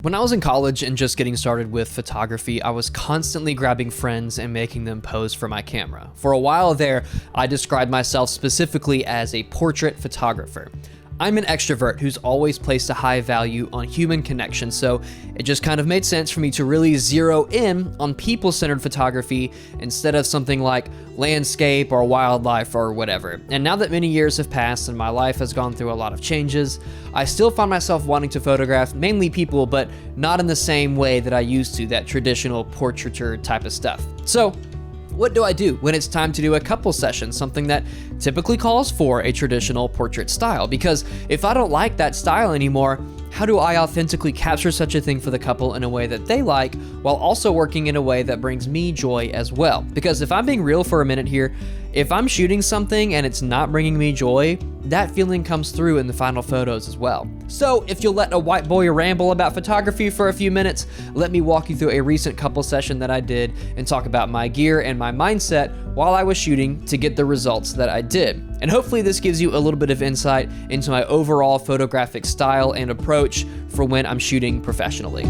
When I was in college and just getting started with photography, I was constantly grabbing friends and making them pose for my camera. For a while there, I described myself specifically as a portrait photographer. I'm an extrovert who's always placed a high value on human connection, so it just kind of made sense for me to really zero in on people-centered photography instead of something like landscape or wildlife or whatever. And now that many years have passed and my life has gone through a lot of changes, I still find myself wanting to photograph mainly people, but not in the same way that I used to, that traditional portraiture type of stuff. So, what do I do when it's time to do a couple session, something that typically calls for a traditional portrait style? Because if I don't like that style anymore, how do I authentically capture such a thing for the couple in a way that they like, while also working in a way that brings me joy as well? Because if I'm being real for a minute here, if I'm shooting something and it's not bringing me joy, that feeling comes through in the final photos as well. So if you'll let a white boy ramble about photography for a few minutes, let me walk you through a recent couple session that I did and talk about my gear and my mindset while I was shooting to get the results that I did. And hopefully this gives you a little bit of insight into my overall photographic style and approach for when I'm shooting professionally.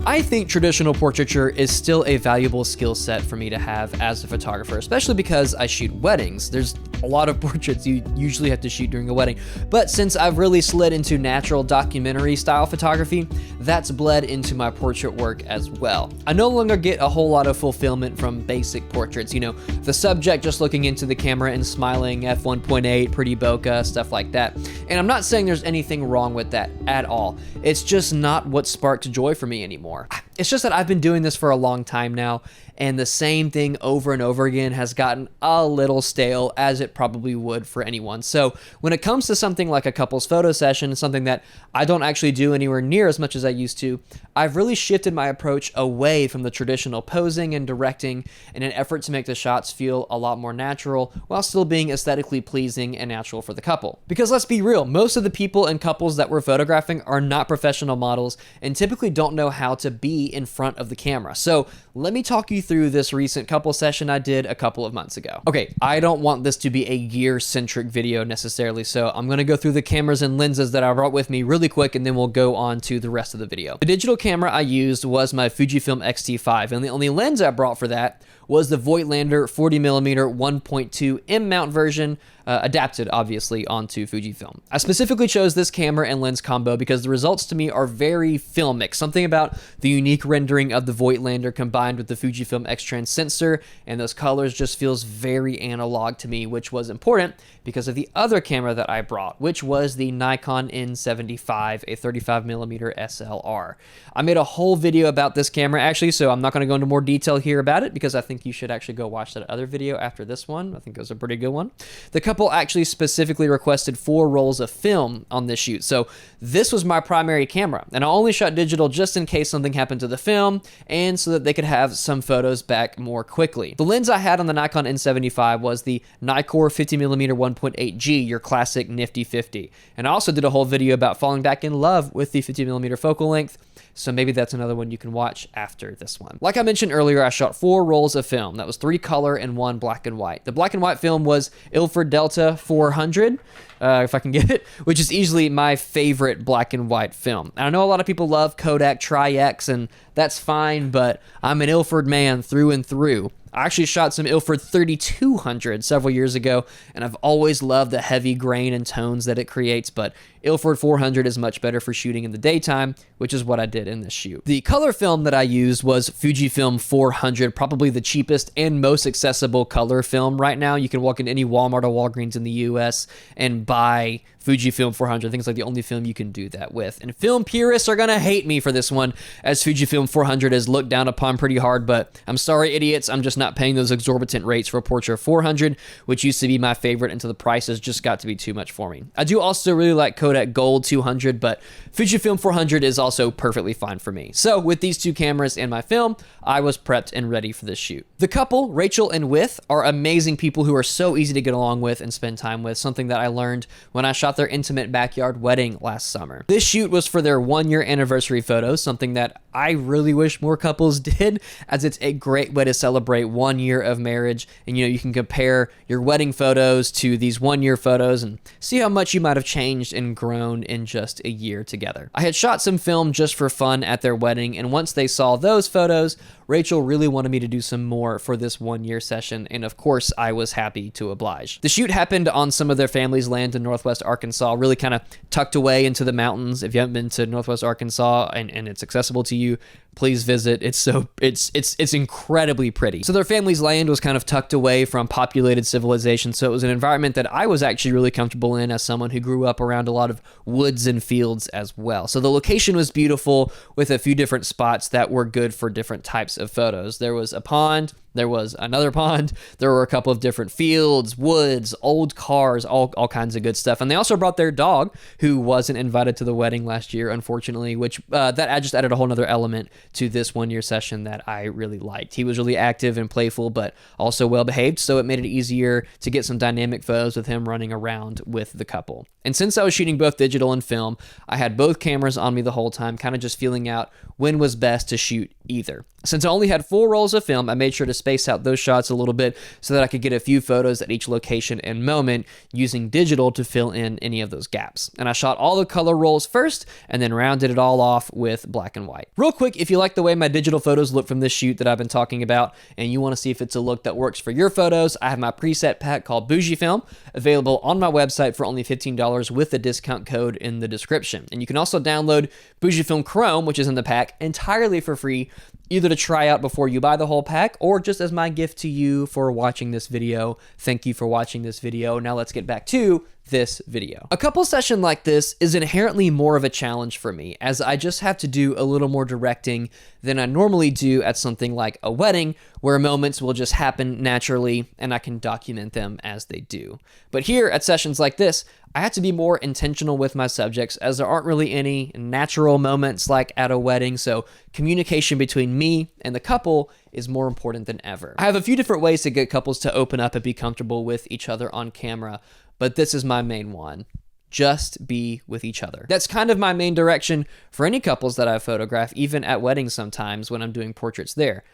I think traditional portraiture is still a valuable skill set for me to have as a photographer, especially because I shoot weddings. There's a lot of portraits you usually have to shoot during a wedding. But since I've really slid into natural documentary style photography, that's bled into my portrait work as well. I no longer get a whole lot of fulfillment from basic portraits, you know, the subject just looking into the camera and smiling, f1.8, pretty bokeh, stuff like that. And I'm not saying there's anything wrong with that at all. It's just not what sparked joy for me anymore. It's just that I've been doing this for a long time now, and the same thing over and over again has gotten a little stale, as it probably would for anyone. So when it comes to something like a couple's photo session, something that I don't actually do anywhere near as much as I used to, I've really shifted my approach away from the traditional posing and directing in an effort to make the shots feel a lot more natural while still being aesthetically pleasing and natural for the couple. Because let's be real, most of the people and couples that we're photographing are not professional models and typically don't know how to be in front of the camera. So let me talk you through this recent couple session I did a couple of months ago. Okay, I don't want this to be a gear-centric video necessarily, so I'm gonna go through the cameras and lenses that I brought with me really quick, and then we'll go on to the rest of the video. The digital camera I used was my Fujifilm X-T5, and the only lens I brought for that was the Voigtlander 40mm 1.2 M-mount version, adapted obviously onto Fujifilm. I specifically chose this camera and lens combo because the results to me are very filmic. Something about the unique rendering of the Voigtlander combined with the Fujifilm X-Trans sensor and those colors just feels very analog to me, which was important because of the other camera that I brought, which was the Nikon N75, a 35mm SLR. I made a whole video about this camera actually, so I'm not going to go into more detail here about it because I think you should actually go watch that other video after this one. I think it was a pretty good one. The couple actually specifically requested 4 rolls of film on this shoot, so this was my primary camera, and I only shot digital just in case something happened to the film and so that they could have some photos back more quickly. The lens I had on the Nikon N75 was the Nikkor 50mm 1.8G, your classic nifty 50, and I also did a whole video about falling back in love with the 50mm focal length, so maybe that's another one you can watch after this one. Like I mentioned earlier, I shot 4 rolls of film. That was 3 color and 1 black and white. The black and white film was Ilford Delta 400, if I can get it, which is easily my favorite black and white film. And I know a lot of people love Kodak Tri-X, and that's fine, but I'm an Ilford man through and through. I actually shot some Ilford 3200 several years ago, and I've always loved the heavy grain and tones that it creates, but Ilford 400 is much better for shooting in the daytime, which is what I did in this shoot. The color film that I used was Fujifilm 400, probably the cheapest and most accessible color film right now. You can walk into any Walmart or Walgreens in the US and buy Fujifilm 400. I think it's like the only film you can do that with. And film purists are gonna hate me for this one, as Fujifilm 400 is looked down upon pretty hard, but I'm sorry, idiots. I'm just not paying those exorbitant rates for a Portra 400, which used to be my favorite until the prices just got to be too much for me. I do also really like Kodak Gold 200, but Fujifilm 400 is also perfectly fine for me. So with these 2 cameras and my film, I was prepped and ready for this shoot. The couple, Rachel and With, are amazing people who are so easy to get along with and spend time with, something that I learned when I shot their intimate backyard wedding last summer. This shoot was for their 1-year anniversary photos, something that I really wish more couples did, as it's a great way to celebrate 1 year of marriage. And you can compare your wedding photos to these 1 year photos and see how much you might have changed and grown in just a year together. I had shot some film just for fun at their wedding, and once they saw those photos, Rachel really wanted me to do some more for this 1 year session, and of course I was happy to oblige. The shoot happened on some of their family's land in Northwest Arkansas, really kind of tucked away into the mountains. If you haven't been to Northwest Arkansas and it's accessible to you, please visit. It's incredibly pretty. So their family's land was kind of tucked away from populated civilization, so it was an environment that I was actually really comfortable in as someone who grew up around a lot of woods and fields as well. So the location was beautiful with a few different spots that were good for different types of photos. There was a pond, there was another pond, there were a couple of different fields, woods, old cars, all kinds of good stuff. And they also brought their dog, who wasn't invited to the wedding last year, unfortunately, which that just added a whole nother element to this 1 year session that I really liked. He was really active and playful, but also well behaved, so it made it easier to get some dynamic photos with him running around with the couple. And since I was shooting both digital and film, I had both cameras on me the whole time, kind of just feeling out when was best to shoot either. Since I only had 4 rolls of film, I made sure to space out those shots a little bit so that I could get a few photos at each location and moment, using digital to fill in any of those gaps. And I shot all the color rolls first and then rounded it all off with black and white. Real quick, if you like the way my digital photos look from this shoot that I've been talking about and you want to see if it's a look that works for your photos, I have my preset pack called Bougie Film available on my website for only $15 with the discount code in the description. And you can also download Bougie Film Chrome, which is in the pack, entirely for free, either to try out before you buy the whole pack or just as my gift to you for watching this video. Thank you for watching this video. Now let's get back to this video. A couple session like this is inherently more of a challenge for me, as I just have to do a little more directing than I normally do at something like a wedding, where moments will just happen naturally and I can document them as they do. But here at sessions like this, I have to be more intentional with my subjects, as there aren't really any natural moments like at a wedding, so communication between me and the couple is more important than ever. I have a few different ways to get couples to open up and be comfortable with each other on camera, but this is my main one. Just be with each other. That's kind of my main direction for any couples that I photograph, even at weddings sometimes when I'm doing portraits there.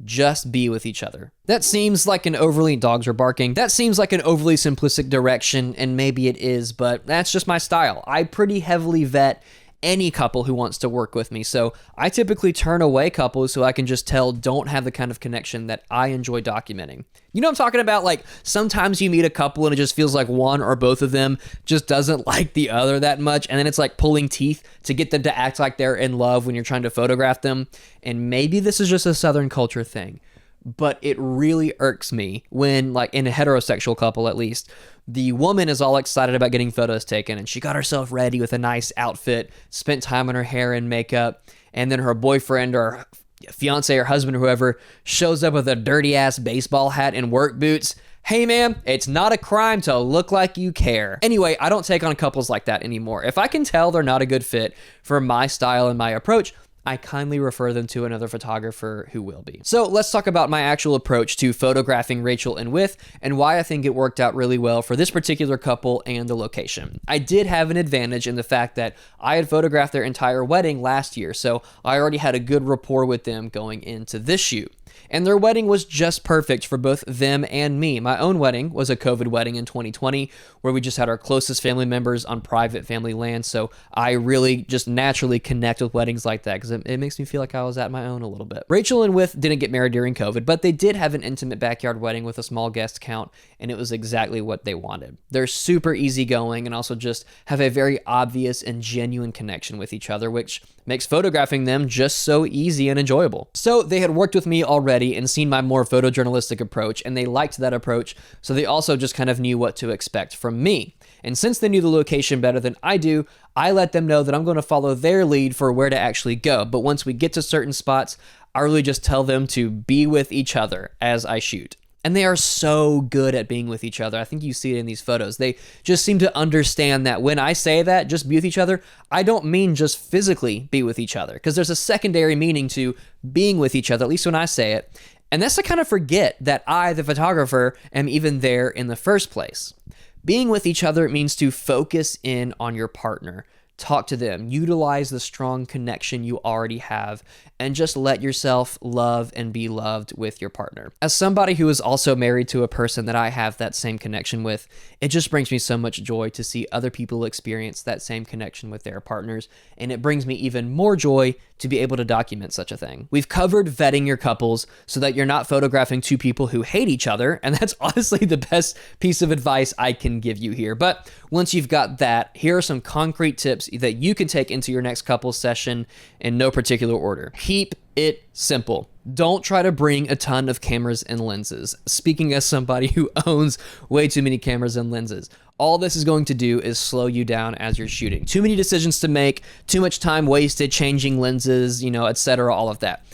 Just be with each other. That seems like an overly, dogs are barking. That seems like an overly simplistic direction, and maybe it is, but that's just my style. I pretty heavily vet any couple who wants to work with me, so I typically turn away couples who I can just tell don't have the kind of connection that I enjoy documenting. You know what I'm talking about? Like, sometimes you meet a couple and it just feels like one or both of them just doesn't like the other that much, and then it's like pulling teeth to get them to act like they're in love when you're trying to photograph them. And maybe this is just a Southern culture thing, but it really irks me when, like in a heterosexual couple at least, the woman is all excited about getting photos taken and she got herself ready with a nice outfit, spent time on her hair and makeup, and then her boyfriend or fiance or husband or whoever shows up with a dirty ass baseball hat and work boots. Hey man, it's not a crime to look like you care. Anyway, I don't take on couples like that anymore. If I can tell they're not a good fit for my style and my approach, I kindly refer them to another photographer who will be. So let's talk about my actual approach to photographing Rachel and With, and why I think it worked out really well for this particular couple and the location. I did have an advantage in the fact that I had photographed their entire wedding last year, so I already had a good rapport with them going into this shoot. And their wedding was just perfect for both them and me. My own wedding was a COVID wedding in 2020, where we just had our closest family members on private family land, so I really just naturally connect with weddings like that because it makes me feel like I was at my own a little bit. Rachel and With didn't get married during COVID, but they did have an intimate backyard wedding with a small guest count, and it was exactly what they wanted. They're super easygoing and also just have a very obvious and genuine connection with each other, which makes photographing them just so easy and enjoyable. So they had worked with me already and seen my more photojournalistic approach, and they liked that approach, so they also just kind of knew what to expect from me. And since they knew the location better than I do, I let them know that I'm going to follow their lead for where to actually go. But once we get to certain spots, I really just tell them to be with each other as I shoot. And they are so good at being with each other. I think you see it in these photos. They just seem to understand that when I say that, just be with each other, I don't mean just physically be with each other, because there's a secondary meaning to being with each other, at least when I say it. And that's to kind of forget that I, the photographer, am even there in the first place. Being with each other means to focus in on your partner, talk to them, utilize the strong connection you already have, and just let yourself love and be loved with your partner. As somebody who is also married to a person that I have that same connection with, it just brings me so much joy to see other people experience that same connection with their partners, and it brings me even more joy to be able to document such a thing. We've covered vetting your couples so that you're not photographing two people who hate each other, and that's honestly the best piece of advice I can give you here. But once you've got that, here are some concrete tips that you can take into your next couples session in no particular order. Keep it simple. Don't try to bring a ton of cameras and lenses. Speaking as somebody who owns way too many cameras and lenses, all this is going to do is slow you down as you're shooting. Too many decisions to make, too much time wasted changing lenses, etc., all of that.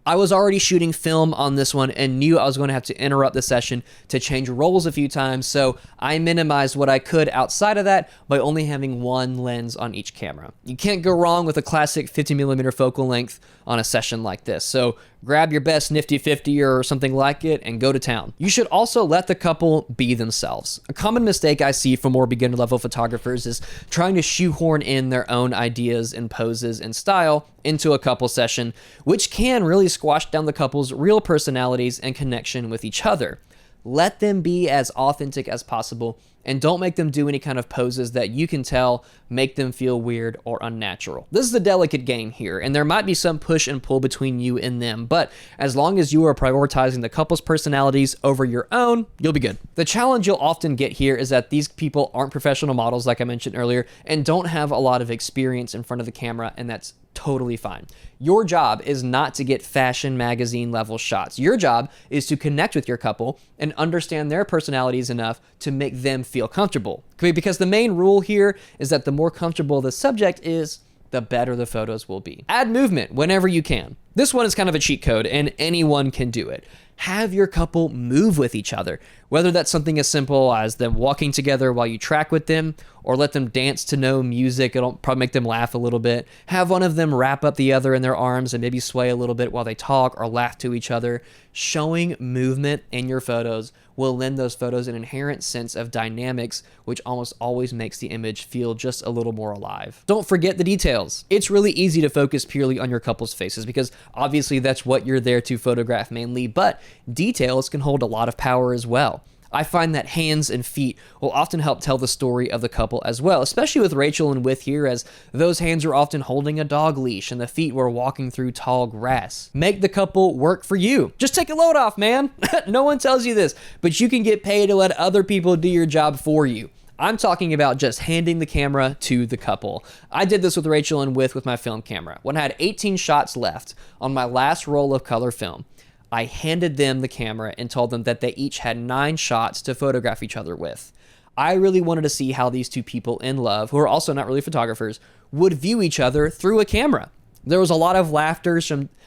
I was already shooting film on this one and knew I was going to have to interrupt the session to change rolls a few times, so I minimized what I could outside of that by only having one lens on each camera. You can't go wrong with a classic 50mm focal length on a session like this, so grab your best nifty 50 or something like it and go to town. You should also let the couple be themselves. A common mistake I see for more beginner level photographers is trying to shoehorn in their own ideas and poses and style into a couple session, which can really squash down the couple's real personalities and connection with each other. Let them be as authentic as possible, and don't make them do any kind of poses that you can tell make them feel weird or unnatural. This is the delicate game here, and there might be some push and pull between you and them, but as long as you are prioritizing the couple's personalities over your own, you'll be good. The challenge you'll often get here is that these people aren't professional models, like I mentioned earlier, and don't have a lot of experience in front of the camera, and that's totally fine. Your job is not to get fashion magazine level shots. Your job is to connect with your couple and understand their personalities enough to make them feel comfortable. Because the main rule here is that the more comfortable the subject is, the better the photos will be. Add movement whenever you can. This one is kind of a cheat code and anyone can do it. Have your couple move with each other, whether that's something as simple as them walking together while you track with them, or let them dance to no music. It'll probably make them laugh a little bit. Have one of them wrap up the other in their arms and maybe sway a little bit while they talk or laugh to each other. Showing movement in your photos will lend those photos an inherent sense of dynamics, which almost always makes the image feel just a little more alive. Don't forget the details. It's really easy to focus purely on your couple's faces because obviously that's what you're there to photograph mainly, but details can hold a lot of power as well. I find that hands and feet will often help tell the story of the couple as well, especially with Rachel and With here, as those hands are often holding a dog leash and the feet were walking through tall grass. Make the couple work for you. Just take a load off, man. No one tells you this, but you can get paid to let other people do your job for you. I'm talking about just handing the camera to the couple. I did this with Rachel and with my film camera. When I had 18 shots left on my last roll of color film, I handed them the camera and told them that they each had 9 shots to photograph each other with. I really wanted to see how these two people in love, who are also not really photographers, would view each other through a camera. There was a lot of laughter,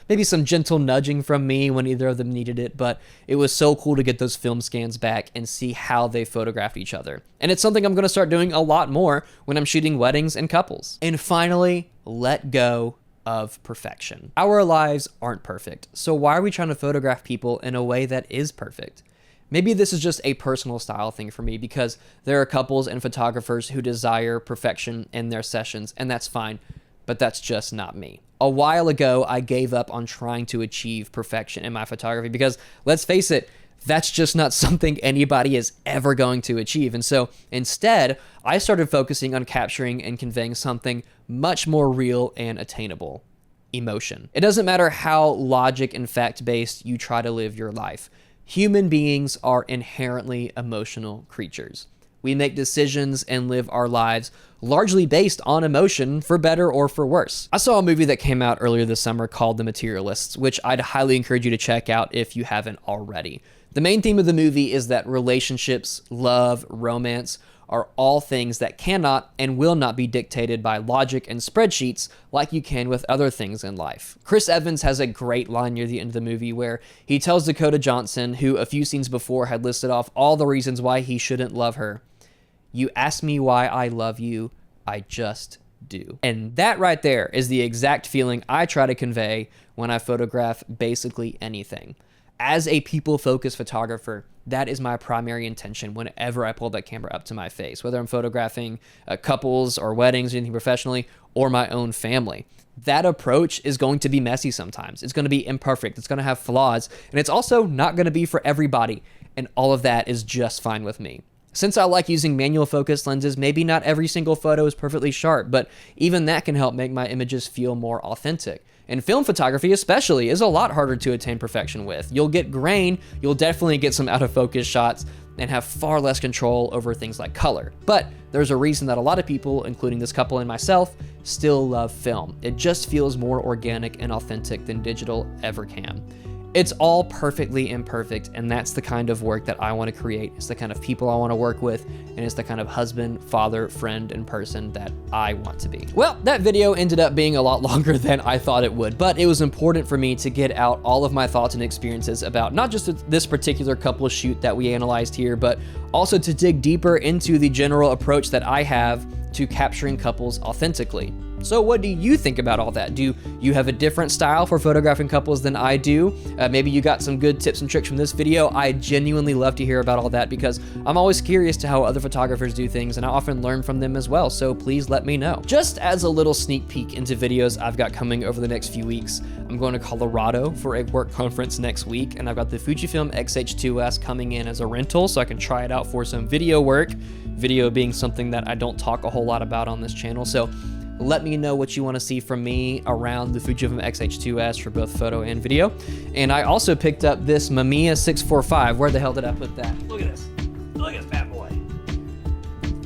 maybe some gentle nudging from me when either of them needed it, but it was so cool to get those film scans back and see how they photographed each other. And it's something I'm going to start doing a lot more when I'm shooting weddings and couples. And finally, let go of perfection. Our lives aren't perfect, so why are we trying to photograph people in a way that is perfect? Maybe this is just a personal style thing for me because there are couples and photographers who desire perfection in their sessions, and that's fine, but that's just not me. A while ago, I gave up on trying to achieve perfection in my photography because, let's face it, that's just not something anybody is ever going to achieve. And so instead, I started focusing on capturing and conveying something much more real and attainable: emotion. It doesn't matter how logic and fact-based you try to live your life. Human beings are inherently emotional creatures. We make decisions and live our lives largely based on emotion, for better or for worse. I saw a movie that came out earlier this summer called The Materialists, which I'd highly encourage you to check out if you haven't already. The main theme of the movie is that relationships, love, romance are all things that cannot and will not be dictated by logic and spreadsheets like you can with other things in life. Chris Evans has a great line near the end of the movie where he tells Dakota Johnson, who a few scenes before had listed off all the reasons why he shouldn't love her, "You ask me why I love you, I just do." And that right there is the exact feeling I try to convey when I photograph basically anything. As a people-focused photographer, that is my primary intention whenever I pull that camera up to my face, whether I'm photographing couples or weddings or anything professionally, or my own family. That approach is going to be messy sometimes. It's going to be imperfect. It's going to have flaws, and it's also not going to be for everybody, and all of that is just fine with me. Since I like using manual focus lenses, maybe not every single photo is perfectly sharp, but even that can help make my images feel more authentic. And film photography especially is a lot harder to attain perfection with. You'll get grain, you'll definitely get some out of focus shots, and have far less control over things like color. But there's a reason that a lot of people, including this couple and myself, still love film. It just feels more organic and authentic than digital ever can. It's all perfectly imperfect, and that's the kind of work that I want to create. It's the kind of people I want to work with, and it's the kind of husband, father, friend, and person that I want to be. Well, that video ended up being a lot longer than I thought it would, but it was important for me to get out all of my thoughts and experiences about not just this particular couple shoot that we analyzed here, but also to dig deeper into the general approach that I have to capturing couples authentically. So what do you think about all that? Do you have a different style for photographing couples than I do? Maybe you got some good tips and tricks from this video. I genuinely love to hear about all that because I'm always curious to how other photographers do things, and I often learn from them as well, so please let me know. Just as a little sneak peek into videos I've got coming over the next few weeks, I'm going to Colorado for a work conference next week, and I've got the Fujifilm X-H2S coming in as a rental so I can try it out for some video work, video being something that I don't talk a whole lot about on this channel. So let me know what you want to see from me around the Fujifilm X-H2S for both photo and video. And I also picked up this Mamiya 645. Where the hell did I put that? Look at this. Look at this bad boy.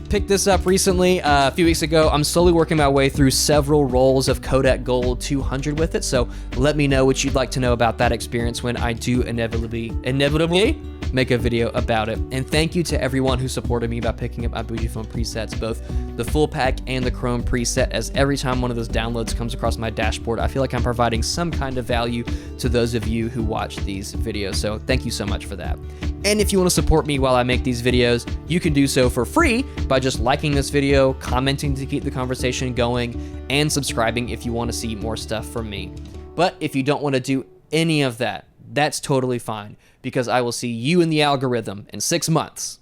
Picked this up recently, a few weeks ago. I'm slowly working my way through several rolls of Kodak Gold 200 with it, so let me know what you'd like to know about that experience when I do inevitably make a video about it. And thank you to everyone who supported me by picking up my Fujifilm presets, both the full pack and the Chrome preset, as every time one of those downloads comes across my dashboard, I feel like I'm providing some kind of value to those of you who watch these videos. So thank you so much for that. And if you want to support me while I make these videos, you can do so for free by just liking this video, commenting to keep the conversation going, and subscribing if you want to see more stuff from me. But if you don't want to do any of that, that's totally fine, because I will see you in the algorithm in 6 months.